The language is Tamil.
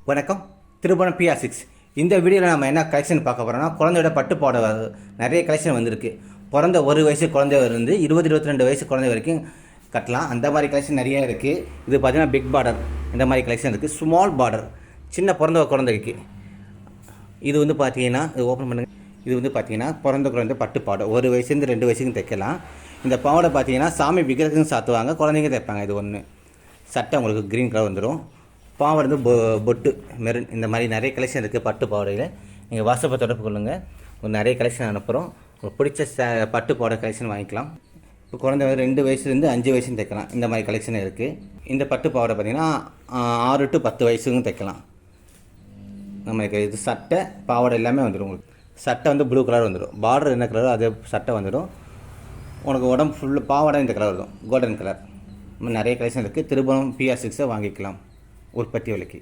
வணக்கம். திருபுவனம் PR6. இந்த வீடியோவில் நம்ம என்ன கலெக்ஷன் பார்க்க போகிறோம்னா, குழந்தையோட பட்டு பாவாடை நிறைய கலெக்ஷன் வந்திருக்கு. பிறந்த 1 வயசு குழந்தையிலிருந்து 20-22 வயசு குழந்தை வரைக்கும் கட்டலாம். அந்த மாதிரி கலெக்ஷன் நிறைய இருக்குது. இது பார்த்தீங்கன்னா பிக் பார்டர் இந்த மாதிரி கலெக்ஷன் இருக்குது. ஸ்மால் பார்டர் சின்ன பிறந்த குழந்தைக்கு. இது வந்து பார்த்தீங்கன்னா இது ஓப்பன் பண்ணுங்கள். இது வந்து பார்த்தீங்கன்னா பிறந்த குழந்தை பட்டு பாவாடை 1 வயசுலேருந்து 2 வயசுக்கும் தைக்கலாம். இந்த பாவாடை பார்த்தீங்கன்னா சாமி விக்கிரகம் சாத்துவாங்க, குழந்தைங்க தைப்பாங்க. இது ஒன்று. சட்டை உங்களுக்கு க்ரீன் கலர் வந்துடும். பாவாடை வந்து பொட்டு மெரூன். இந்த மாதிரி நிறைய கலெக்ஷன் இருக்குது பட்டு பாவாடையில். நீங்கள் வாட்ஸ்அப்பை தொடர்பு கொள்ளுங்கள். ஒரு நிறைய கலெக்ஷன் அனுப்புகிறோம். உங்களுக்கு பிடிச்ச பட்டு பாவாடை கலெக்ஷன் வாங்கிக்கலாம். இப்போ குழந்தை 2 வயசுலேருந்து 5 வயசுன்னு தைக்கலாம். இந்த மாதிரி கலெக்ஷன் இருக்குது. இந்த பட்டு பாவாடை பார்த்திங்கன்னா 6 to 10 வயசுக்கும் தைக்கலாம். நம்மளுக்கு இது சட்டை பாவாடை எல்லாமே வந்துடும். உங்களுக்கு சட்டை வந்து ப்ளூ கலர் வந்துடும். பார்டர் என்ன கலரோ அதே சட்டை வந்துடும். உனக்கு உடம்பு ஃபுல்லு பாவாடை இந்த கலர் வரும், கோல்டன் கலர். நிறைய கலெக்ஷன் இருக்குது. திருபுவனம் PR6 வாங்கிக்கலாம் உற்பத்தி விலைக்கு.